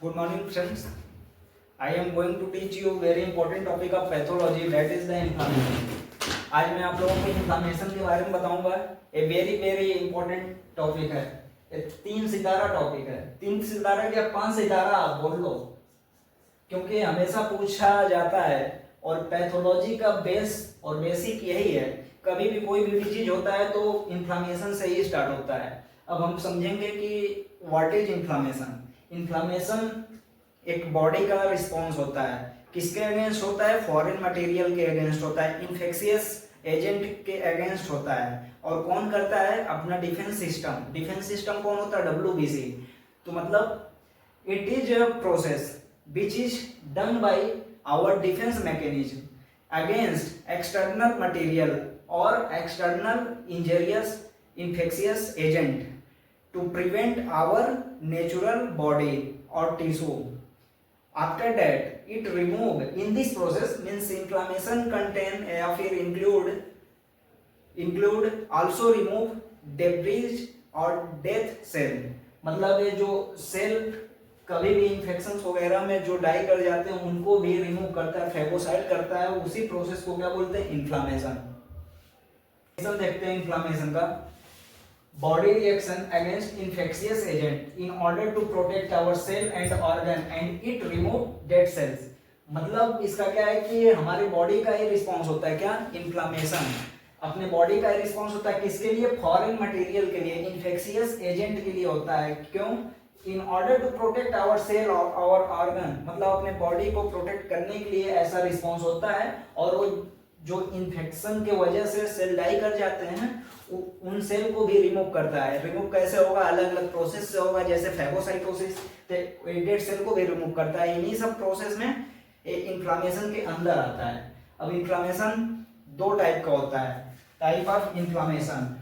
Good morning, friends. I am going to teach you very important topic of pathology, that is the inflammation. आज मैं आप लोगों को inflammation के बारे में बताऊंगा. A very very important topic है. ये 3 सितारा टॉपिक है. 3 सितारा या 5 सितारा आप बोल लो, क्योंकि हमेशा पूछा जाता है और पैथोलॉजी का बेस और बेसिक यही है. कभी भी कोई भी डिजीज होता है तो इन्फ्लामेशन से ही स्टार्ट होता है. अब हम समझेंगे कि व्हाट इज इन्फ्लामेशन. इन्फ्लामेशन एक बॉडी का रिस्पॉन्स होता है. किसके अगेंस्ट होता है? फॉरेन मटेरियल के अगेंस्ट होता है, इन्फेक्शियस एजेंट के अगेंस्ट होता है. और कौन करता है? अपना डिफेंस सिस्टम. डिफेंस सिस्टम कौन होता है? WBC. तो मतलब it is a process which is done by our defence mechanism against external material और external injurious infectious agent to prevent our natural body or tissue. After that it remove in this process means inflammation contain या फिर include also remove debris और death cell. मतलब ये जो cell कभी भी infection वगैरह में जो डाई कर जाते हैं उनको भी रिमूव करता है, फेगोसाइड करता है. उसी प्रोसेस को क्या बोलते हैं? इन्फ्लामेशन. देखते हैं इन्फ्लामेशन का. Body reaction against infectious agent in order to protect our cell and organ and it remove dead cells. मतलब इसका क्या है कि हमारी बॉडी का ही रिस्पॉन्स होता है. क्या? इन्फ्लामेशन. अपने बॉडी का ही रिस्पॉन्स होता है. किसके लिए? फॉरेन मटेरियल के लिए, इन्फेक्शियस एजेंट के लिए होता है. क्यों? In order to protect our cell और आवर ऑर्गन. मतलब अपने बॉडी को प्रोटेक्ट करने के लिए ऐसा रिस्पॉन्स होता है. और वो जो इन्फेक्शन के वजह से सेल डाई कर जाते हैं उन सेल को भी रिमूव करता है. रिमूव कैसे होगा? अलग अलग प्रोसेस से होगा, जैसे फेगोसाइटोसिस. डेड सेल को भी रिमूव करता है. इन्हीं सब प्रोसेस में इन्फ्लामेशन के अंदर आता है. अब इन्फ्लामेशन 2 टाइप का होता है. Type of inflammation.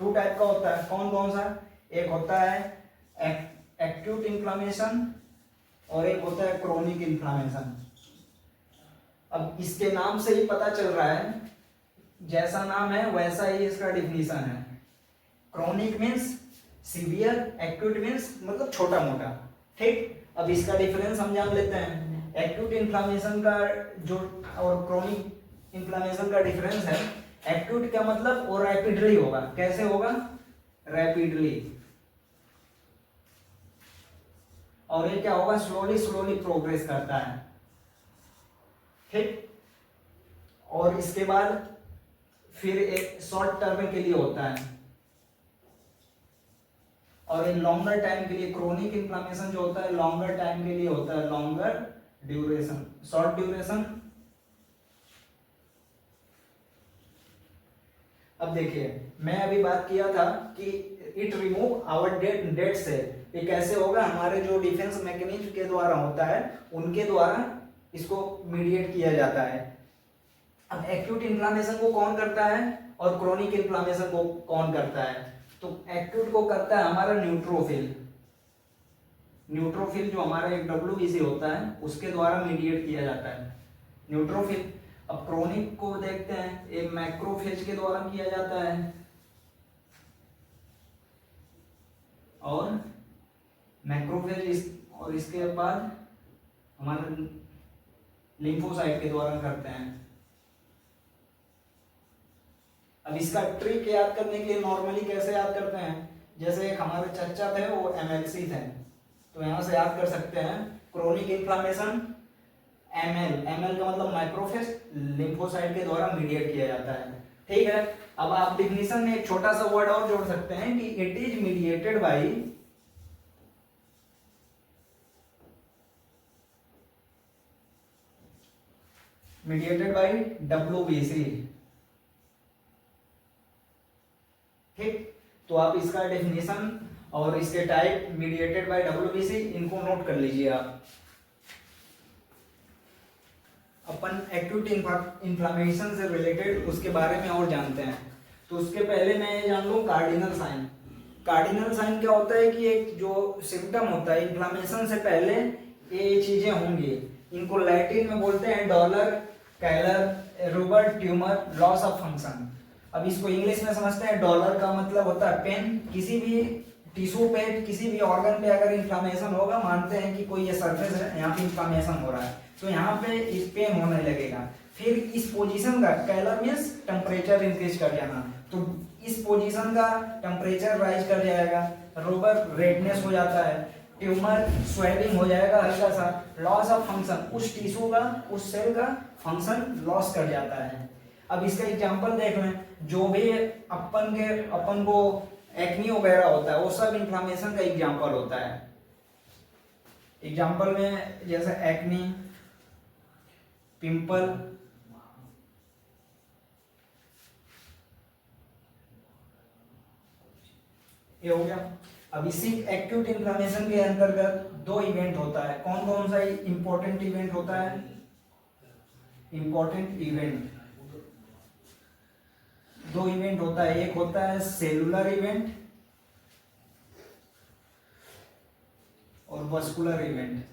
Two type का होता है. कौन कौन सा? एक होता है एक्यूट इन्फ्लामेशन और एक होता है क्रोनिक इन्फ्लामेशन. अब इसके नाम से ही पता चल रहा है, जैसा नाम है वैसा ही इसका डिफिनीशन है. Chronic means severe, acute means मतलब छोटा मोटा. ठीक. अब इसका डिफरेंस हम जान लेते हैं. एक्यूट इन्फ्लामेशन का जो और क्रोनिक इन्फ्लामेशन का डिफरेंस है. एक्यूट का मतलब वो रैपिडली होगा. कैसे होगा? रैपिडली. और ये क्या होगा? स्लोली प्रोग्रेस करता है. ठीक. और इसके बाद फिर एक शॉर्ट टर्म के लिए होता है और एक लॉन्गर टाइम के लिए. क्रोनिक इन्फ्लामेशन जो होता है लॉन्गर टाइम के लिए होता है. Longer duration, short duration. अब देखिए, मैं अभी बात किया था कि it remove our dead cell. ये कैसे होगा? हमारे जो डिफेंस मैकेनिज्म के द्वारा होता है उनके द्वारा इसको मीडिएट किया जाता है. अब एक्यूट इन्फ्लामेशन को कौन करता है और क्रोनिक इन्फ्लामेशन को कौन करता है? तो एक्यूट को करता है हमारा न्यूट्रोफिल. न्यूट्रोफिल जो हमारा एक WBC होता है उसके द्वारा मीडिएट किया जाता है, न्यूट्रोफिल. अब क्रोनिक को देखते हैं, एक मैक्रोफेज के द्वारा किया जाता है और मैक्रोफेज और इसके बाद हमारे लिम्फोसाइट के द्वारा करते हैं. अब इसका ट्रिक याद करने के लिए नॉर्मली कैसे याद करते हैं? जैसे एक हमारे चर्चा थे, वो MLC थे, तो यहां से याद कर सकते हैं. क्रोनिक इन्फ्लामेशन ML का मतलब माइक्रोफेज, लिम्फोसाइट के द्वारा मीडिएट किया जाता है. ठीक है. अब आप डिफिनीशन में एक छोटा सा वर्ड और जोड़ सकते हैं कि it is mediated by WBC. ठीक. तो आप इसका डेफिनेशन और इसके टाइप मीडिएटेड बाय WBC इनको नोट कर लीजिए आप. अपन एक्यूट इन्फ्लामेशन से रिलेटेड उसके बारे में और जानते हैं. तो उसके पहले मैं ये जान लूं कार्डिनल साइन. कार्डिनल साइन क्या होता है कि एक जो सिम्टम होता है इन्फ्लामेशन से पहले ये चीजें होंगी. इनको लैटिन में बोलते हैं dolor, calor, rubor, tumor, loss of function. अब इसको इंग्लिश में समझते हैं। डॉलर का मतलब होता है पेन। किसी भी टिश्यू पे, किसी भी ऑर्गन पे अगर इन्फ्लामेशन होगा, मानते हैं कि कोई ये सरफेस है, यहाँ पे इन्फ्लामेशन हो रहा है, तो यहाँ पे इस पेन होने लगेगा। फिर इस पोजीशन का, कैलर मींस टेम्परेचर इंक्रीज कर जाना, तो इस पोजीशन का टेम्परेचर राइज कर जाएगा, रोबर रेडनेस हो जाता है, ट्यूमर स्वेलिंग हो जाएगा हल्का सा, लॉस ऑफ फंक्शन, उस टिश्यू का, उस सेल का फंक्शन लॉस कर जाता है। अब इसका एग्जांपल देख लें, जो भी अपन को एक्नी वगैरह होता है वो सब इन्फ्लामेशन का एग्जांपल होता है। एग्जांपल में जैसे एक्नी, पिंपल, ये हो गया। अब इसी एक्यूट इन्फ्लामेशन के अंतर्गत दो इवेंट होता है। कौन कौन सा इंपॉर्टेंट इवेंट होता है? इंपॉर्टेंट इवेंट दो इवेंट होता है, एक होता है सेलुलर इवेंट और वस्कुलर इवेंट।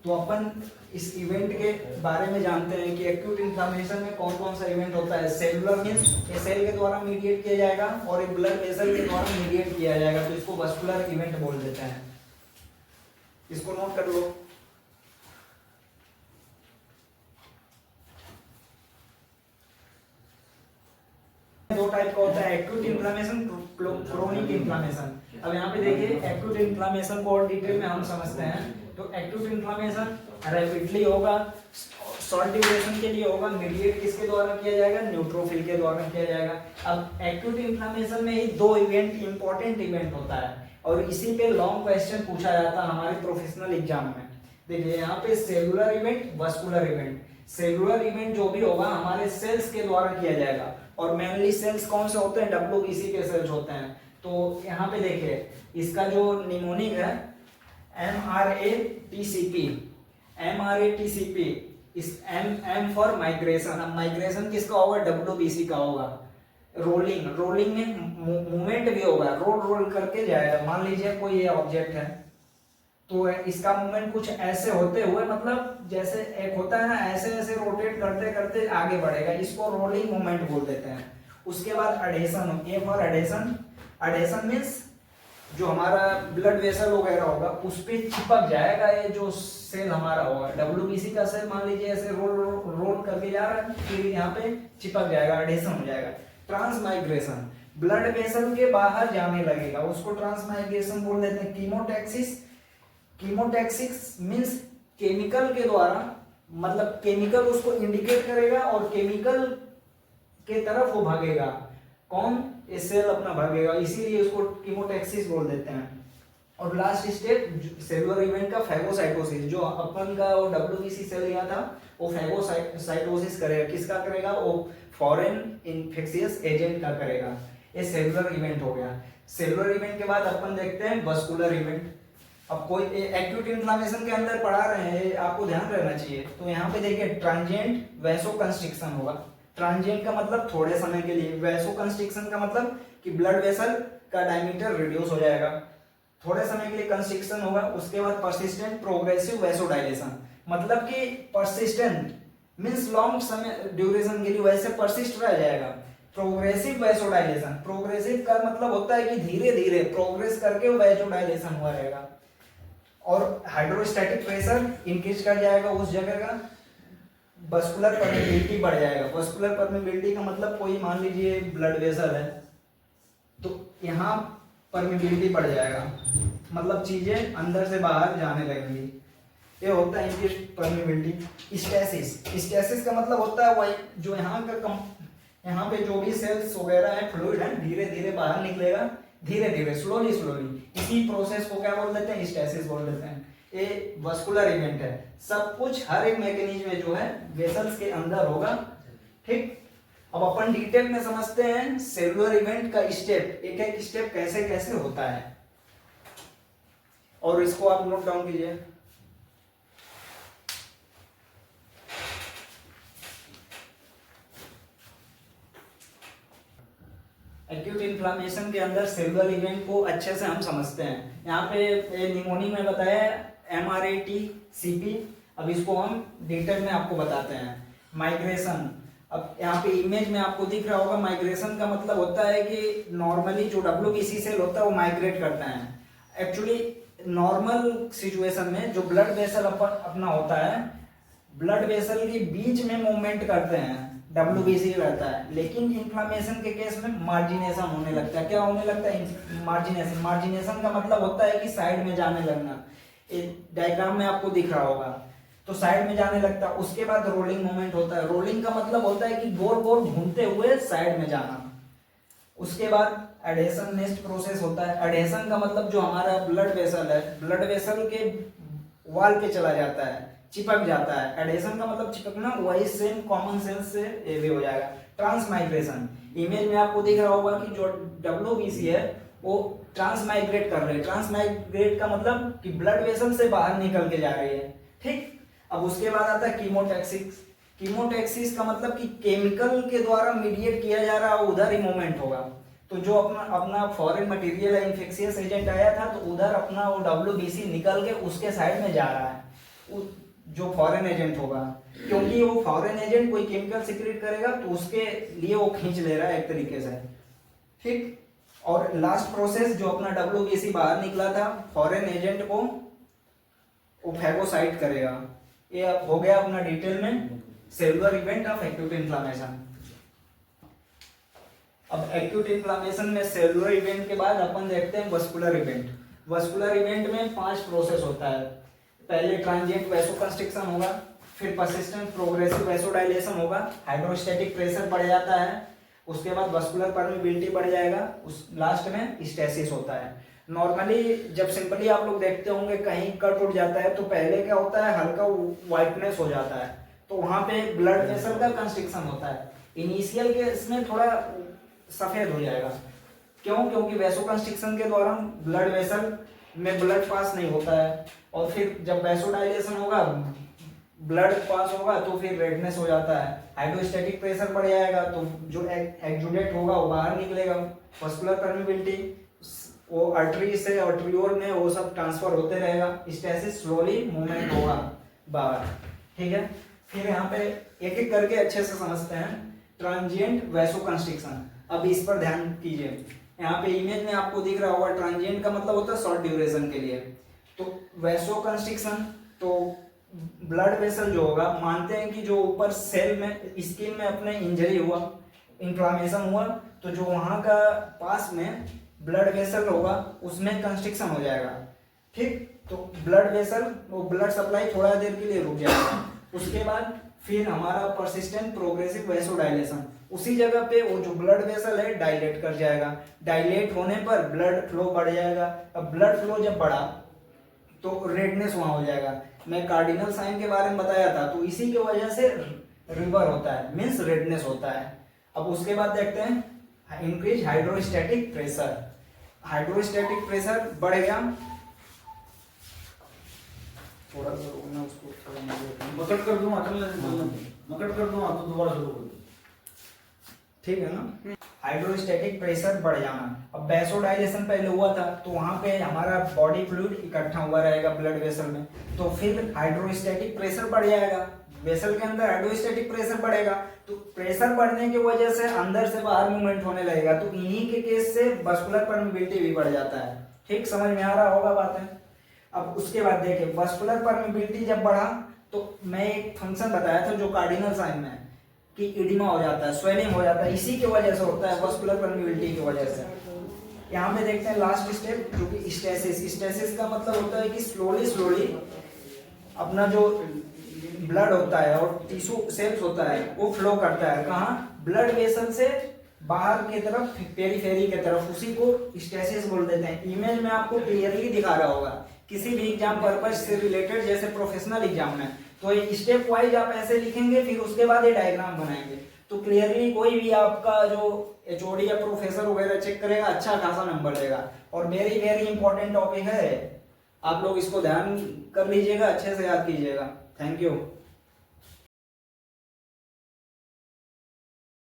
तो अपन इस इवेंट के बारे में जानते हैं कि एक्यूट इन्फ्लामेशन में कौन कौन सा इवेंट होता है। सेलुलर मींस ये सेल के द्वारा मीडिएट किया जाएगा और ये ब्लड वेसल के द्वारा मीडिएट किया जाएगा, तो इसको वस्कुलर इवेंट बोल देते हैं। इसको नोट कर लो। दो टाइप का होता है, एक्यूट इन्फ्लामेशन, क्रोनिक इन्फ्लामेशन। अब यहाँ पे देखिए एक्यूट इन्फ्लामेशन को और डिटेल में हम समझते हैं। तो एक्यूट इन्फ्लामेशन रैपिडली होगा, शॉर्ट ड्यूरेशन के लिए होगा, मीडिएट किसके द्वारा किया जाएगा? न्यूट्रोफिल के द्वारा किया जाएगा। अब एक्यूट इन्फ्लामेशन में ही दो इवेंट इंपॉर्टेंट इवेंट होता है और इसी पे लॉन्ग क्वेश्चन पूछा जाता है हमारे प्रोफेशनल एग्जाम में। देखिए यहाँ पे cellular event, vascular event. Cellular event जो भी होगा हमारे सेल्स के द्वारा किया जाएगा और मेनली सेल्स कौन से होते हैं? WBC के सेल्स होते हैं। तो यहाँ पे देखिए इसका जो निमोनिक है MRATCP, MRATCP, इस M फॉर माइग्रेशन। अब माइग्रेशन किसका होगा? WBC का होगा। रोलिंग में मूवमेंट भी होगा, रोल करके जाएगा। मान लीजिए कोई ये ऑब्जेक्ट है तो इसका मूवमेंट कुछ ऐसे होते हुए, मतलब जैसे एक होता है ना, ऐसे ऐसे रोटेट करते करते आगे बढ़ेगा, इसको रोलिंग मूवमेंट बोल देते हैं। उसके बाद adhesion, A for adhesion. Adhesion means जो हमारा ब्लड वेसल वगैरह होगा उस पे चिपक जाएगा ये जो सेल हमारा होगा। WBC का सेल मान लीजिए ऐसे रोल करके जा रहा है, फिर यहाँ पे चिपक जाएगा, एडेशन हो जाएगा। ट्रांसमाइग्रेशन, ब्लड वेसल के बाहर जाने लगेगा, उसको ट्रांसमाइग्रेशन बोल देते हैं। कीमोटैक्सिस, कीमोटैक्सिस मींस केमिकल के द्वारा, मतलब केमिकल उसको इंडिकेट करेगा और केमिकल के तरफ वो भागेगा। कौन? ये सेल अपना भागेगा, इसीलिए उसको कीमोटैक्सिस बोल देते हैं। और लास्ट स्टेप सेलुलर इवेंट का फैगोसाइटोसिस, जो अपन का वो WBC सेल लिया था वो फैगोसाइटोसिस करेगा। किसका करेगा? वो फॉरेन इन्फेक्शियस एजेंट का करेगा। ये सेलुलर इवेंट हो गया। सेलुलर इवेंट के बाद अपन देखते हैं वस्कुलर इवेंट। अब कोई एक्यूट इन्फ्लामेशन के अंदर पढ़ा रहे हैं, आपको ध्यान रहना चाहिए। तो यहाँ पे देखिए ट्रांजिएंट वैसोकंस्ट्रिक्शन होगा। ट्रांजिएंट का मतलब थोड़े समय के लिए, वैसोकंस्ट्रिक्शन का मतलब कि ब्लड वेसल का डायमीटर रिड्यूस हो जाएगा, थोड़े समय के लिए कंस्ट्रिक्शन होगा। उसके बाद परसिस्टेंट प्रोग्रेसिव वैसोडाइलेशन, मतलब कि परसिस्टेंट मींस लॉन्ग समय ड्यूरेशन के लिए वैसे परसिस्ट रह जाएगा। प्रोग्रेसिव वैसोडाइलेशन, प्रोग्रेसिव का मतलब होता है कि धीरे धीरे प्रोग्रेस करके वैसोडाइलेशन हुआ रहेगा। और हाइड्रोस्टैटिक प्रेशर इंक्रीज कर जाएगा उस जगह का। वस्कुलर परमेबिलिटी बढ़ जाएगा। वस्कुलर परमेबिलिटी का मतलब कोई मान लीजिए ब्लड वेसल है तो यहाँ परमेबिलिटी बढ़ जाएगा, मतलब चीजें अंदर से बाहर जाने लगेंगी। ये होता है इनकी परमेबिलिटी। स्टेसिस का मतलब होता है वही जो यहाँ पे जो भी सेल्स वगैरह है, फ्लूइड है, धीरे धीरे बाहर निकलेगा, धीरे धीरे स्लोली। इसी प्रोसेस को क्या बोल देते हैं? स्टेसिस बोल देते हैं। ये वस्कुलर इवेंट है। सब कुछ हर एक मैकेनिज्म में जो है वेसल्स के अंदर होगा। ठीक, अब अपन डिटेल में समझते हैं सेलुलर इवेंट का स्टेप, एक एक स्टेप कैसे कैसे होता है, और इसको आप नोट डाउन कीजिए। एक्यूट इन्फ्लामेशन के अंदर सेलुलर इवेंट को अच्छे से हम समझते हैं। यहाँ पे निमोनिक में बताया MRATCP। अब इसको हम डिटेल में आपको बताते हैं। माइग्रेशन, अब यहाँ पे इमेज में आपको दिख रहा होगा, माइग्रेशन का मतलब होता है कि नॉर्मली जो WBC सेल होता है वो माइग्रेट करता है। एक्चुअली नॉर्मल सिचुएशन में जो ब्लड वेसल अपना होता है, ब्लड वेसल के बीच में मूवमेंट करते हैं, WBC रहता है। लेकिन इन्फ्लामेशन के केस में मार्जिनेशन होने लगता है। क्या होने लगता है? मार्जिनेशन। मार्जिनेशन का मतलब होता है कि साइड में जाने लगना। डायग्राम में आपको दिख रहा होगा, तो साइड में जाने लगता है। उसके बाद रोलिंग मूवमेंट होता है। रोलिंग का मतलब होता है कि गोल गोल घूमते हुए साइड में जाना। उसके बाद एडेशन नेक्स्ट प्रोसेस होता है। एडेशन का मतलब जो हमारा ब्लड वेसल है, ब्लड वेसल के वॉल पे चला जाता है, चिपक जाता है। एडेशन का मतलब चिपकना, वही सेम कॉमन सेंस से ये भी हो जाएगा। ट्रांसमाइग्रेशन, इमेज में आपको दिख रहा होगा कि जो WBC है वो ट्रांसमाइग्रेट कर रहे हैं। ट्रांसमाइग्रेट का मतलब कि ब्लड वेसल से बाहर निकल के जा रही है, ठीक। अब उसके बाद आता है कीमोटैक्सिस। कीमोटैक्सिस का मतलब कि केमिकल के द्वारा मीडिएट किया जा रहा है, उधर ही मूवमेंट होगा। तो जो अपना फॉरेन मटेरियल है, इन्फेक्शियस एजेंट आया था, तो उधर अपना वो WBC निकल के उसके साइड में जा रहा है, जो फॉरेन एजेंट होगा। क्योंकि वो फॉरेन एजेंट कोई केमिकल सिक्रेट करेगा तो उसके लिए वो खींच ले रहा है एक तरीके से, ठीक। और लास्ट प्रोसेस जो अपना WBC बाहर निकला था, फॉरेन एजेंट को वो फैगोसाइट करेगा। ये हो गया अपना डिटेल में cellular event of acute inflammation. अब एक्यूट इन्फ्लामेशन में सेलुलर इवेंट के बाद अपन देखते हैं वस्कुलर इवेंट। वस्कुलर इवेंट में 5 प्रोसेस होता है। पहले ट्रांजिएंट वैसोकंस्ट्रिक्शन होगा, फिर परसिस्टेंट प्रोग्रेसिव वैसोडाइलेशन होगा, हाइड्रोस्टैटिक प्रेशर बढ़ जाता है, उसके बाद वस्कुलर परमिबिलिटी बढ़ जाएगा, उस लास्ट में स्टेसिस होता है। नॉर्मली जब सिंपली आप लोग देखते होंगे कहीं कट उठ जाता है तो पहले क्या होता है, हल्का व्हाइटनेस हो जाता है, तो वहां पे ब्लड वेसल का कंस्ट्रिक्शन होता है। इनिशियल के इसमें थोड़ा सफेद हो जाएगा, क्यों? क्योंकि वैसोकंस्ट्रिक्शन के दौरान ब्लड वेसल में ब्लड पास नहीं होता है, और फिर जब वैसोडाइलेशन होगा, ब्लड पास होगा, तो फिर रेडनेस हो जाता है। हाइड्रोस्टैटिक प्रेशर बढ़ जाएगा तो जो एक्जुडेट होगा वो बाहर निकलेगा। वस्कुलर परमिबिलिटी, वो आर्टरी से आर्टरियोल में वो सब ट्रांसफर होते रहेगा। स्टेसिस, स्लोली मूवमेंट होगा बाहर, ठीक है। फिर यहाँ पे एक एक करके अच्छे से समझते हैं। ट्रांजिएंट वैसोकंस्ट्रिक्शन, अब इस पर ध्यान कीजिए। यहाँ पे इमेज में आपको दिख रहा होगा, ट्रांजिएंट का मतलब होता है शॉर्ट ड्यूरेशन के लिए। तो वैसोकंस्ट्रिक्शन, तो ब्लड वेसल जो होगा, मानते हैं कि जो ऊपर सेल में, स्किन में अपने इंजरी हुआ, इन्फ्लामेशन हुआ, तो जो वहां का पास में ब्लड वेसल होगा उसमें कंस्ट्रिक्शन हो जाएगा, ठीक। तो ब्लड वेसल, वो ब्लड सप्लाई थोड़ा देर के लिए रुक जाएगा। उसके बाद फिर हमारा परसिस्टेंट प्रोग्रेसिव वैसोडाइलेशन, उसी जगह पे वो जो ब्लड वेसल है डायलेट कर जाएगा। डायलेट होने पर ब्लड फ्लो बढ़ जाएगा। अब ब्लड फ्लो जब बढ़ा तो रेडनेस वहां हो जाएगा। मैं कार्डिनल साइन के बारे में बताया था, तो इसी की वजह से रिवर होता है, मीन्स रेडनेस होता है। अब उसके बाद देखते हैं increase hydrostatic pressure. Hydrostatic pressure बढ़ गया, थोड़ा सा रोकना उसको, मकट कर दूंगा मकट कर दूंगा तो दोबारा शुरू कर दो, ठीक है ना। हाइड्रोस्टैटिक प्रेशर बढ़ जाना। अब वैसोडाइलेशन पहले हुआ था तो वहां पे हमारा बॉडी फ्लूइड इकट्ठा हुआ रहेगा ब्लड वेसल में, तो फिर हाइड्रोस्टैटिक प्रेशर बढ़ जाएगा। वेसल के अंदर हाइड्रोस्टैटिक प्रेशर बढ़ेगा, तो प्रेशर बढ़ने की वजह से अंदर से बाहर मूवमेंट होने लगेगा, तो इन्हीं के केस से वस्कुलर परमिबिलिटी भी बढ़ जाता है, ठीक। समझ में आ रहा होगा बातें। अब उसके बाद देखिए, वस्कुलर परमिबिलिटी जब बढ़ा तो मैं एक फंक्शन बताया था जो कार्डिनल साइन में, कि इडिमा हो जाता है, स्वेलिंग हो जाता है, इसी की वजह से होता है, वस्कुलर परमिबिलिटी की वजह से। यहाँ पे देखते हैं लास्ट स्टेप जो कि स्टेसिस। स्टेसिस का मतलब होता है कि स्लोली स्लोली अपना जो ब्लड होता है और टिश्यू सेल्स होता है वो फ्लो करता है, कहाँ? ब्लड वेसल से बाहर की तरफ, पेरीफेरी की तरफ, उसी को स्टेसिस बोल देते हैं। इमेज में आपको क्लियरली दिखा रहा होगा, किसी भी एग्जाम पर्पस से रिलेटेड, जैसे प्रोफेशनल एग्जाम में, तो ये स्टेप वाइज आप ऐसे लिखेंगे, फिर उसके बाद ये डायग्राम बनाएंगे, तो क्लियरली कोई भी आपका जो HOD या प्रोफेसर वगैरह चेक करेगा, अच्छा खासा नंबर देगा। और वेरी वेरी इंपॉर्टेंट टॉपिक है, आप लोग इसको ध्यान कर लीजिएगा, अच्छे से याद कीजिएगा। Thank you.